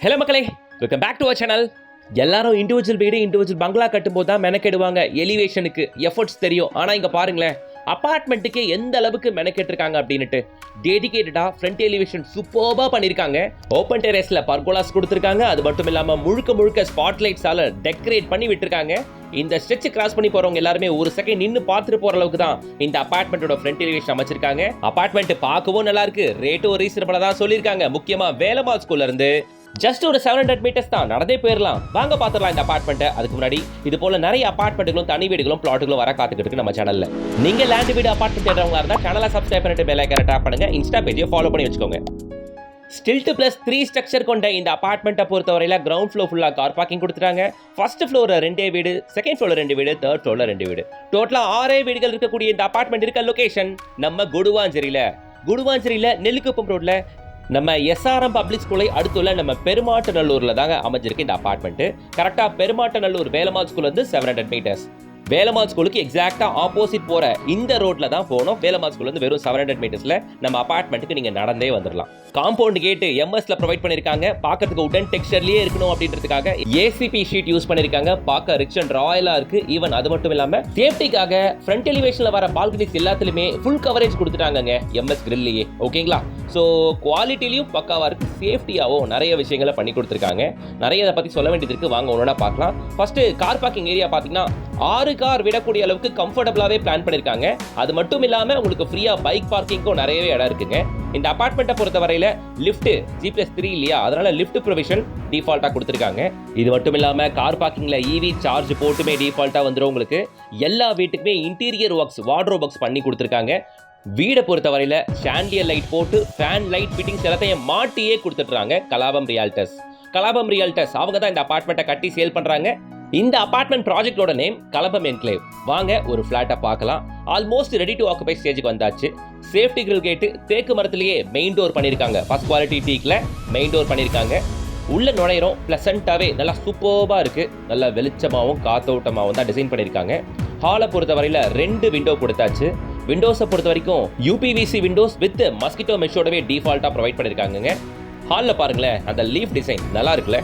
Hello மக்களே, welcome back to our channel. எல்லாரும் individual வீடு இண்டிவிஜுவல் பங்களா கட்டும்போது தான் மெனக்கெடுவாங்க. எலிவேஷனுக்கு எஃபர்ட்ஸ் தெரியும். ஆனால் இங்கே பாருங்களேன், அப்பார்ட்மெண்ட்டுக்கு எந்த அளவுக்கு மெனக்கெட்டிருக்காங்க அப்படின்ட்டு டெடிகேட்டடா ஃப்ரண்ட் எலிவேஷன் சூப்பர்பா பண்ணியிருக்காங்க. ஓப்பன் டெரேஸ்ல பர்கோலாஸ் கொடுத்துருக்காங்க. அது மட்டும் இல்லாமல் முழுக்க ஸ்பாட்லைட்ஸால டெக்கரேட் பண்ணி விட்டுருக்காங்க. இந்த ஸ்ட்ரெச் கிராஸ் பண்ணி போறவங்க எல்லாருமே ஒரு செகண்ட் நின்று பார்த்துட்டு போற அளவுக்கு தான் இந்த அபார்ட்மெண்டோட ஃப்ரண்ட் எலிவேஷன் அமைச்சிருக்காங்க. அபார்ட்மெண்ட் பார்க்கவும் நல்லா இருக்கு, ரேட்டும் ரீசனபிளா தான் சொல்லியிருக்காங்க. முக்கியமா வேலம்மாள் ஸ்கூல்ல இருந்து ஜஸ்ட் ஒரு 700 மீட்டர்ஸ் தான், நடந்தே போயிடலாம். வாங்க பாத்துடலாம் இந்த அபார்ட்மெண்ட். அதுக்கு முன்னாடி இது போல நிறைய அபார்ட்மெண்ட்களும் தனி வீடுகளும் பிளாட்டுகளும் வர காத்துக்கிட்டு இருக்கு நம்ம சேனல்ல. நீங்க லேண்ட் வீடு அபார்ட்மெண்ட் தேடுறவங்களா இருந்தா சேனலை சப்ஸ்கிரைப் பண்ணிட்டு பெல் ஐகானை டேப் பண்ணுங்க. இன்ஸ்டா பேஜை ஃபாலோ பண்ணி வச்சுக்கோங்க. ஸ்டில்ட் பிளஸ் 3 ஸ்ட்ரக்சர் கொண்ட இந்த அபார்ட்மெண்ட்டை பொறுத்தவரையில கிரவுண்ட் ஃப்ளோர் ஃபுல்லா கார் பார்க்கிங் கொடுத்துட்டாங்க. ஃபர்ஸ்ட் ஃப்ளோர் 2 வீடு, செகண்ட் ஃப்ளோர் 2 வீடு, தேர்ட் ஃப்ளோர்ல 2 வீடு, டோட்டலா 6 வீடுகள் இருக்கக்கூடிய இந்த அபார்ட்மெண்ட் இருக்க லொகேஷன் நம்ம குடுவாஞ்சேரியில நெல்லிக்குப்பம் ரோட்ல நம்ம எஸ்ஆர்எம் பப்ளிக் ஸ்கூலை அடுத்துள்ள நம்ம பெருமாட்டநல்லூர்ல தாங்க அமைஞ்சிருக்கு இந்த அபார்ட்மெண்ட். கரெக்டா பெருமாட்டநல்லூர் வேலம்மாள் ஸ்கூல் வந்து 700 மீட்டர்ஸ். வேலம்மாள் ஸ்கூலுக்கு எக்ஸாக்டா ஆப்போசிட் போற இந்த ரோட்ல தான் போகணும். வேலம்மாள் ஸ்கூல் வந்து வெறும் 700 மீட்டர்ஸ்ல நம்ம அபார்ட்மெண்ட்டுக்கு நீங்க நடந்தே வந்துடலாம். காம்பவுண்ட் கேட் எம்எஸ்ல ப்ரொவைட் பண்ணிருக்காங்க. பார்க்கிறதுக்கு உடன் டெக்ஸ்சர்லயே இருக்கணும் அப்படின்றதுக்காக ஏசிபி ஷீட் யூஸ் பண்ணிருக்காங்க. பார்க்க ரிச் அண்ட் ராயலா இருக்கு. ஈவன் அது மட்டும் இல்லாம சேஃப்டிக்காக ஃப்ரண்ட் எலிவேஷன்ல வர பால்கனிஸ் எல்லாத்துலயுமே ஃபுல் கவரேஜ் கொடுத்துட்டாங்க எம்எஸ் கிரில்லையே. ஓகேங்களா? ஸோ குவாலிட்டிலையும் பக்காவா இருக்கு, சேஃப்டியாவும் நிறைய விஷயங்களை பண்ணி கொடுத்துருக்காங்க. நிறைய அதை பத்தி சொல்ல வேண்டியது இருக்கு, வாங்க ஒன்னொன்னா பார்க்கலாம். ஃபர்ஸ்ட் கார் பார்க்கிங் ஏரியா பாத்தீங்கன்னா 6 கார் விடக்கூடிய அளவுக்கு கம்ஃபர்டபுளாவே பிளான் பண்ணிருக்காங்க. அது மட்டும் இல்லாம உங்களுக்கு ஃப்ரீயா பைக் பார்க்கிங்கும் நிறையவே இடம் இருக்குங்க. இந்த அபார்ட்மெண்ட்டை பொறுத்த வரையில லிஃப்ட் G+3 இல்லையா, அதனால லிஃப்ட் ப்ரொவிஷன் டிஃபால்ட்டா கொடுத்துருக்காங்க. இது மட்டும் இல்லாம கார் பார்க்கிங்ல இவி சார்ஜ் போட்டுமே டிஃபால்ட்டா வந்துடும் உங்களுக்கு. எல்லா வீட்டுக்குமே இன்டீரியர் ஒர்க்ஸ் வார்ட்ரோப் ஒர்க்ஸ் பண்ணி கொடுத்துருக்காங்க. வீடை பொறுத்த வரையில ஷாண்டியர் லைட் போட்டு ஃபேன் லைட் ஃபிட்டிங்ஸ் எல்லாத்தையும் மாட்டியே கொடுத்துட்றாங்க கலாபம் ரியால்டர்ஸ். அவங்க தான் இந்த அபார்ட்மெண்ட்டை கட்டி சேல் பண்றாங்க. இந்த அபார்ட்மெண்ட் ப்ராஜெக்டோட நேம் கலபம் என்க்ளேவ். வாங்க ஒரு ஃபிளாட்டை பார்க்கலாம். ஆல்மோஸ்ட் ரெடி டு ஆக்குபை ஸ்டேஜுக்கு வந்தாச்சு. சேஃப்டி கிரில் கேட்டு தேக்கு மரத்திலேயே மெயின் டோர் பண்ணியிருக்காங்க. ஃபர்ஸ்ட் குவாலிட்டி டீக்ல மெயின் டோர் பண்ணியிருக்காங்க. உள்ள நுழையிறோம், பிளசண்டாவே நல்லா சூப்பர்பா இருக்கு. நல்லா வெளிச்சமாகவும் காத்தோட்டமாகவும் தான் டிசைன் பண்ணியிருக்காங்க. ஹாலை பொறுத்த வரையில 2 விண்டோ கொடுத்தாச்சு. விண்டோஸை பொறுத்த வரைக்கும் UPVC விண்டோஸ் வித் மஸ்கிட்டோ மெஷோடவே டிஃபால்ட்டா ப்ரொவைட் பண்ணியிருக்காங்க. ஹாலில் பாருங்களேன், அந்த லீஃப் டிசைன் நல்லா இருக்குல்ல,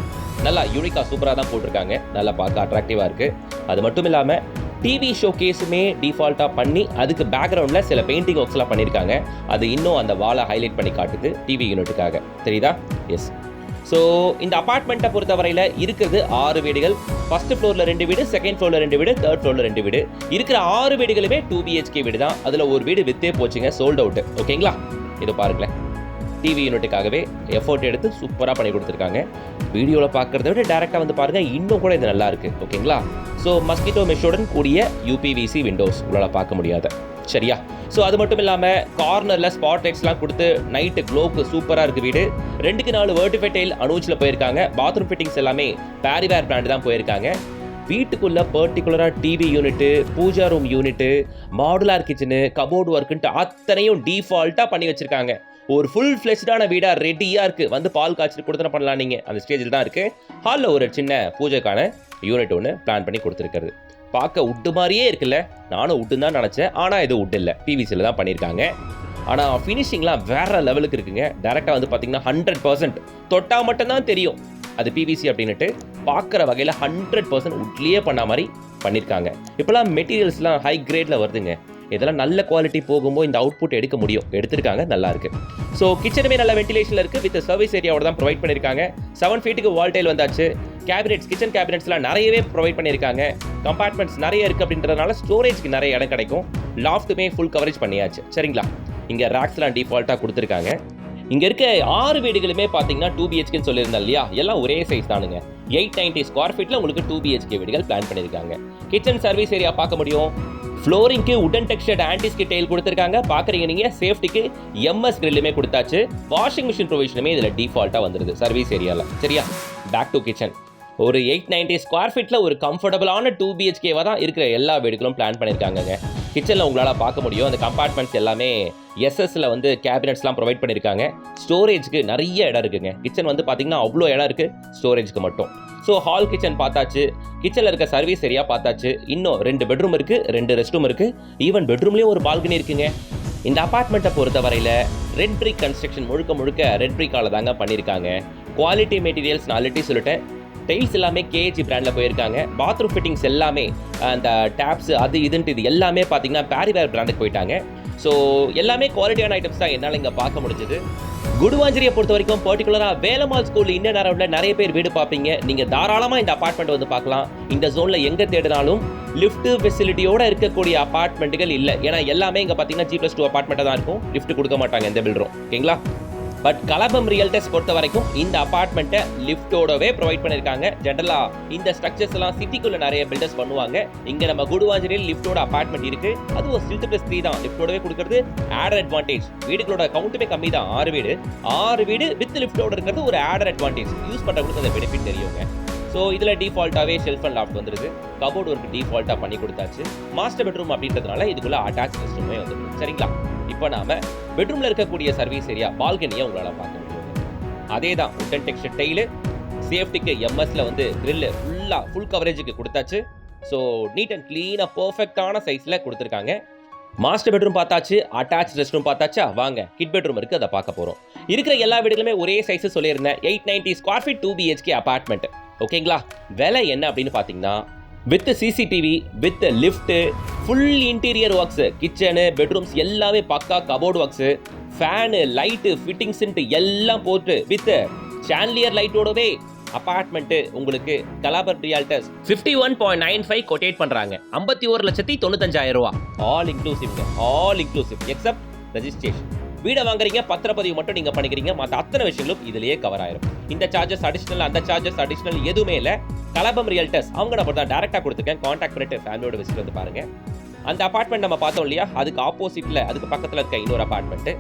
நல்லா யூனிக்கா சூப்பராக தான் போட்டிருக்காங்க. நல்லா பார்க்க அட்ராக்டிவா இருக்கு. அது மட்டும் இல்லாமல் டிவி ஷோ கேஸுமே டிஃபால்ட்டாக பண்ணி அதுக்கு பேக்ரவுண்டில் சில பெயிண்டிங் ஒர்க்ஸ்லாம் பண்ணியிருக்காங்க. அது இன்னும் அந்த வாலை ஹைலைட் பண்ணி காட்டுது டிவி யூனிட்டுக்காக. தெரியுதா? எஸ். ஸோ இந்த அபார்ட்மெண்ட்டை பொறுத்தவரையில் இருக்கிறது 6 வீடுகள். ஃபர்ஸ்ட் ஃப்ளோரில் 2 வீடு, செகண்ட் ஃப்ளோரில் 2 வீடு, தேர்ட் ஃப்ளோரில் 2 வீடு. இருக்கிற 6 வீடுகளுமே 2 BHK வீடு தான். அதில் ஒரு வீடு வித்தே போச்சுங்க, சோல்ட் அவுட். ஓகேங்களா? இது பாருங்களேன், டிவி யூனிட்டுக்காகவே எஃபோர்ட் எடுத்து சூப்பராக பண்ணி கொடுத்துருக்காங்க. வீடியோவில் பார்க்குறத விட டேரெக்டாக வந்து பாருங்கள், இன்னும் கூட இது நல்லா இருக்குது. ஓகேங்களா? ஸோ மஸ்கிட்டோ மெஷுடன் கூடிய UPVC விண்டோஸ் உங்களால் பார்க்க முடியாத, சரியா? ஸோ அது மட்டும் இல்லாமல் கார்னரில் ஸ்பாட் லைட்ஸ்லாம் கொடுத்து நைட்டு க்ளோக்கு சூப்பராக இருக்குது வீடு. 2க்கு 4 வெர்டிஃபை டைல் அனூச்சில் போயிருக்காங்க. பாத்ரூம் ஃபிட்டிங்ஸ் எல்லாமே பேரிவேர் பிராண்ட் தான் போயிருக்காங்க. வீட்டுக்குள்ள பர்டிகுலராக TV unit, puja room unit, modular kitchen, cupboard ஒர்க்குன்ட்டு அத்தனையும் டிஃபால்ட்டாக பண்ணி வச்சிருக்காங்க. ஒரு ஃபுல் ஃப்ளெஷ்டான வீடாக ரெடியாக இருக்குது. வந்து பால் காய்ச்சிட்டு கொடுத்தன பண்ணலாம். நீங்கள் அந்த ஸ்டேஜில் தான் இருக்குது. ஹாலில் ஒரு சின்ன பூஜைக்கான யூனிட் ஒன்று பிளான் பண்ணி கொடுத்துருக்கிறது. பார்க்க உட்டு மாதிரியே இருக்குல்ல. நானும் உட்டுன்னு தான் நினச்சேன், ஆனால் இது உட்டு இல்லை, PVCயில் தான் பண்ணியிருக்காங்க. ஆனால் ஃபினிஷிங்லாம் வேற லெவலுக்கு இருக்குங்க. டேரெக்டாக வந்து பார்த்தீங்கன்னா 100% தொட்டா மட்டும்தான் தெரியும் அது PVC அப்படின்னுட்டு. பார்க்குற வகையில் 100% உட்லேயே பண்ண மாதிரி பண்ணியிருக்காங்க. இப்போலாம் மெட்டீரியல்ஸ்லாம் ஹை கிரேடில் வருதுங்க. இதெல்லாம் நல்ல குவாலிட்டி போகும்போது இந்த அவுட்புட் எடுக்க முடியும். எடுத்திருக்காங்க, நல்லா இருக்கு. ஸோ கிச்சனுமே நல்ல வென்டிலேஷனில் இருக்குது. வித் சர்வீஸ் ஏரியாவோட தான் ப்ரொவைட் பண்ணியிருக்காங்க. 7 ஃபீட்டுக்கு வால் டைல் வந்தாச்சு. கேபினெட்ஸ், கிச்சன் கேபினெட்ஸ்லாம் நிறையவே ப்ரொவைட் பண்ணியிருக்காங்க. கம்பார்ட்மெண்ட்ஸ் நிறைய இருக்குது அப்படின்றதுனால ஸ்டோரேஜ்க்கு நிறைய இடம் கிடைக்கும். லாஃப்ட்டுமே ஃபுல் கவரேஜ் பண்ணியாச்சு, சரிங்களா? இங்கே ரேக்ஸ்லாம் டிஃபால்ட்டாக கொடுத்துருக்காங்க. இங்கே இருக்க 6 வீடுகளுமே பார்த்தீங்கன்னா 2 BHKன்னு சொல்லியிருந்தேன் இல்லையா, எல்லாம் ஒரே சைஸ் தானுங்க. 890 ஸ்கொயர் ஃபீட்டில் உங்களுக்கு 2 BHK வீடுகள் பிளான் பண்ணியிருக்காங்க. கிச்சன் சர்வீஸ் ஏரியா பார்க்க முடியும். ஃப்ளோரிங்க்கு உடன் டெக்ஸ்டர்ட் ஆன்டிஸ்கி டைல் கொடுத்துருக்காங்க. பார்க்குறீங்க நீங்கள். சேஃப்டிக்கு MS கிரில்லுமே கொடுத்தாச்சு. வாஷிங் மிஷின் ப்ரொவிஷனுமே இதில் டிஃபால்ட்டாக வந்துடுது சர்வீஸ் ஏரியாவில், சரியா? Back to kitchen. ஒரு 890 ஸ்கொயர் ஃபீட்டில் ஒரு கம்ஃபர்டபுளான 2 BHKவாக தான் இருக்கிற எல்லா வீடுகளும் பிளான் பண்ணியிருக்காங்க. கிச்சனில் உங்களால் பார்க்க முடியும். அந்த கம்பார்ட்மெண்ட்ஸ் எல்லாமே SSல வந்து கேபினெட்ஸ்லாம் ப்ரொவைட் பண்ணியிருக்காங்க. ஸ்டோரேஜ்க்கு நிறைய இடம் இருக்குங்க. கிச்சன் வந்து பார்த்தீங்கன்னா அவ்வளோ இடம் இருக்குது ஸ்டோரேஜ்க்கு மட்டும். ஸோ ஹால் கிச்சன் பார்த்தாச்சு. கிச்சனில் இருக்க சர்வீஸ் ஏரியா பார்த்தாச்சு. இன்னும் 2 பெட்ரூம் இருக்குது, 2 ரெஸ்ட் ரூம் இருக்குது. ஈவன் பெட்ரூம்லேயும் ஒரு பால்கனி இருக்குங்க. இந்த அபார்ட்மெண்ட்டை பொறுத்த வரையில் ரெட் பிரிக் கன்ஸ்ட்ரக்ஷன் முழுக்க ரெட் பிரிக்கால தாங்க பண்ணியிருக்காங்க. குவாலிட்டி மெட்டீரியல்ஸ் நான் ஆல்ரெடி சொல்லிட்டேன். டைல்ஸ் எல்லாமே கேஜி பிராண்டில் போயிருக்காங்க. பாத்ரூம் ஃபிட்டிங்ஸ் எல்லாமே அந்த டேப்ஸ் அது இதுன்ட்டு இது எல்லாமே பார்த்தீங்கன்னா பேரிவேர் பிராண்டுக்கு போயிட்டாங்க. ஸோ எல்லாமே குவாலிட்டியான ஐட்டம்ஸ் தான் என்னால் இங்கே பார்க்க முடிஞ்சது. குடுவாஞ்சேரியை பொறுத்த வரைக்கும் பர்டிகுலராக வேலம்மாள் ஸ்கூல் இன்னும் அரௌண்டில் நிறைய பேர் வீடு பார்ப்பீங்க. நீங்கள் தாராளமாக இந்த அபார்ட்மெண்ட் வந்து பார்க்கலாம். இந்த ஜோனில் எங்கே தேடினாலும் லிஃப்ட் ஃபெசிலிட்டியோட இருக்கக்கூடிய அபார்ட்மெண்ட்டுகள் இல்லை. ஏன்னா எல்லாமே இங்கே பார்த்தீங்கன்னா G+2 அபார்ட்மெண்ட்டாக தான் இருக்கும். லிஃப்ட் கொடுக்க மாட்டாங்க எந்த பில்டரும். ஓகேங்களா? பட் கலபம் ரியல்டர்ஸ் பொறுத்த வரைக்கும் இந்த அபார்ட்மெண்ட்டை லிஃப்டோடவே ப்ரொவைட் பண்ணியிருக்காங்க. ஜென்ரலாக இந்த ஸ்ட்ரக்சர்ஸ் எல்லாம் சிட்டிக்குள்ள நிறைய பில்டர்ஸ் பண்ணுவாங்க. இங்கே நம்ம குடுவாஞ்சேரியில் லிஃப்டோட அபார்ட்மெண்ட் இருக்கு. அது ஒரு +3 தான். லிஃப்டோடவே கொடுக்கறது ஆடர் அட்வான்டேஜ். வீடுகளோட கவுண்ட்டுமே கம்மி தான். 6 வீடு வித் லிஃப்டோட இருக்கிறது ஒரு ஆடர் அட்வான்டேஜ். யூஸ் பண்ணுறவங்களுக்கு அந்த பெனிஃபிட் தெரியுங்க. ஸோ இதில் டிஃபால்ட்டாகவே ஷெல்ஃப் அண்ட் லாஃப்ட் வந்துருது. கபோர்டு ஒர்க் டிஃபால்ட்டாக பண்ணி கொடுத்தாச்சு. மாஸ்டர் பெட்ரூம் அப்படின்றதுனால இதுக்குள்ள அட்டாச் ரெஸ்ட்ரூமே வந்துருக்கு. சரிங்களா? இப்போ நாம பெட்ரூம்ல இருக்கக்கூடிய சர்வீஸ் ஏரியா பால்கனியை உங்களால் பார்க்க முடியும். அதே தான் உட்டன் டெக்ஸ்சர் டைலு, சேஃப்டிக்கு எம்எஸ்ல வந்து கிரில் ஃபுல் கவரேஜுக்கு கொடுத்தாச்சு. ஸோ நீட் அண்ட் கிளீனாக பர்ஃபெக்டான சைஸில் கொடுத்துருக்காங்க. மாஸ்டர் பெட்ரூம் பார்த்தாச்சு, அட்டாச் ரெஸ்ட் ரூம் பார்த்தாச்சா? வாங்க கிட் பெட்ரூம் இருக்கு, அதை பார்க்க போறோம். இருக்கிற எல்லா வீடுகளுமே ஒரே சைஸ் சொல்லியிருந்தேன். 890 ஸ்கொயர் ஃபீட் 2 BHK அபார்ட்மெண்ட். ஓகேங்களா? விலை என்ன அப்படின்னு பார்த்தீங்கன்னா with CCTV with lift full interior works, kitchen bedrooms எல்லாமே பக்கா, கபோர்டு ஒர்க்ஸ், ஃபேனு லைட்டு ஃபிட்டிங்ஸ்ன்ட்டு எல்லாம் போட்டு வித் சான்லியர் லைட்டோடவே அபார்ட்மெண்ட் உங்களுக்கு கலாபர் ரியால்டர்ஸ் 51.95 கொட்டேட் பண்றாங்க. 51,95,000 ரூபாய். All inclusive accept registration. வீடை வாங்குறீங்க, பத்திரப்பதிவு மட்டும் நீங்க பண்ணிக்கிறீங்க. மற்ற அத்தனை விஷயங்களும் இதுலயே கவர் ஆயிரும். இந்த சார்ஜஸ் அடிஷனல், அந்த சார்ஜஸ் அடிஷனல் எதுவுமே இல்லை. கலபம் ரியல்டர்ஸ் அவங்க நம்ம தான் டைரக்டா கொடுத்துருக்கேன். கான்டாக்ட் பண்ணிட்டு ஃபேமிலியோட விசிட் வந்து பாருங்க. அந்த அபார்ட்மெண்ட் நம்ம பார்த்தோம் இல்லையா, அதுக்கு ஆப்போசிட்ல அதுக்கு பக்கத்துல இருக்க இன்னொரு அபார்ட்மெண்ட்.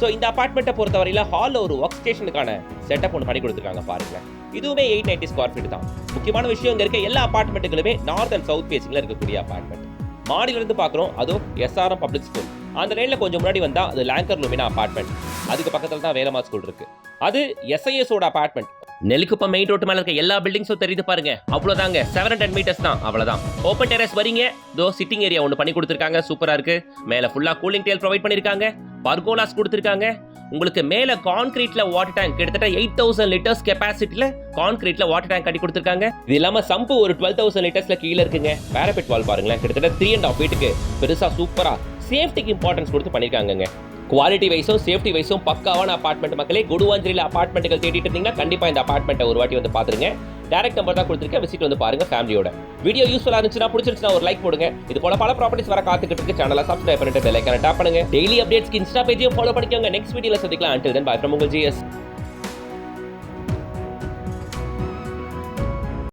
ஸோ இந்த அபார்ட்மெண்ட்டை பொறுத்தவரையில ஹாலில் ஒரு ஒர்க் ஸ்டேஷனுக்கான செட்டப் ஒன்று பண்ணி கொடுத்துருக்காங்க பாருங்க. இதுவுமே 890 ஸ்கொயர் ஃபீட் தான். முக்கியமான விஷயம் இங்க இருக்க எல்லா அபார்ட்மெண்ட்டுகளுமே நார்த் அண்ட் சவுத் ஃபேசிங்ல இருக்கக்கூடிய அபார்ட்மெண்ட். மாடியில இருந்து பார்க்குறோம். அதுவும் SRM பப்ளிக் ஸ்கூல். அந்த லைன்ல கொஞ்சம் முன்னாடி வந்தா அது லேங்கர் லூமினா அபார்ட்மெண்ட். அதுக்கு பக்கத்துல தான் வேலம்மாள் ஸ்கூல் இருக்கு. அது SIS ஓட அபார்ட்மெண்ட். நெல்லிக்குப்பம் மெயின் ரோட்டு மேல இருக்க எல்லா பில்டிங்ஸும் தெரியுது பாருங்க. அவ்வளவுதாங்க, 710 மீட்டர்ஸ் தான். அவ்வளவுதான். ஓப்பன் டெரஸ் வரீங்க, தோ சிட்டிங் ஏரியா ஒன்று பண்ணி கொடுத்துருக்காங்க. சூப்பரா இருக்கு. மேல ஃபுல்லா கூலிங் டேல் ப்ரொவைட் பண்ணிருக்காங்க. பர்கோலாஸ் கொடுத்துருக்காங்க. உங்களுக்கு மேல கான்கிரீட்ல வாட்டர் டேங்க் கிட்டத்தட்ட 8000 லிட்டர்ஸ் கெபாசிட்டில கான்கிரீட்ல வாட்டர் டேங்க் கட்டி கொடுத்துருக்காங்க. இது இல்லாம சம்பு ஒரு 12,000 லிட்டர்ஸ்ல கீழே இருக்குங்க. பேரபெட் வால் பாருங்களேன், கிட்டத்தட்ட 3.5 ஃபீட்டுக்கு பெருசா சூப்பரா சேஃப்டிக்கு இம்பார்ட்டன்ஸ் கொடுத்து பண்ணிருக்காங்க. குவாலிட்டி வைஸும் சேஃப்டி வைஸும் பக்காவான அபார்ட்மெண்ட் மக்களே. குடுவாஞ்சேரியில் அபார்ட்மெண்ட்டுகள் தேடிட்டு இருந்தீங்கன்னா கண்டிப்பா இந்த அபார்ட்மெண்ட்டை ஒரு வாட்டி வந்து பாத்துருங்க. டைரக்ட் நம்பர் தான் கொடுத்துருக்கேன், விசிட் வந்து பாருங்க ஃபேமிலியோட. வீடியோ யூஸ்ஃபுல்லா இருந்துச்சுன்னா, பிடிச்சிருச்சுன்னா ஒரு லைக் போடுங்க. இது போல பல ப்ராப்பர்ட்டிஸ் வர காத்துக்கிட்டு இருக்கு. சேனலை சப்ஸ்கிரைப் பண்ணிட்டு பெல் ஐகானை டாப் பண்ணுங்க. டெய்லி அப்டேட்ஸ்க்கு இன்ஸ்டா பேஜையும் ஃபாலோ பண்ணிக்கோங்க. நெக்ஸ்ட் வீடியோல சந்திக்கலாம். until then bye from உங்கள் GS.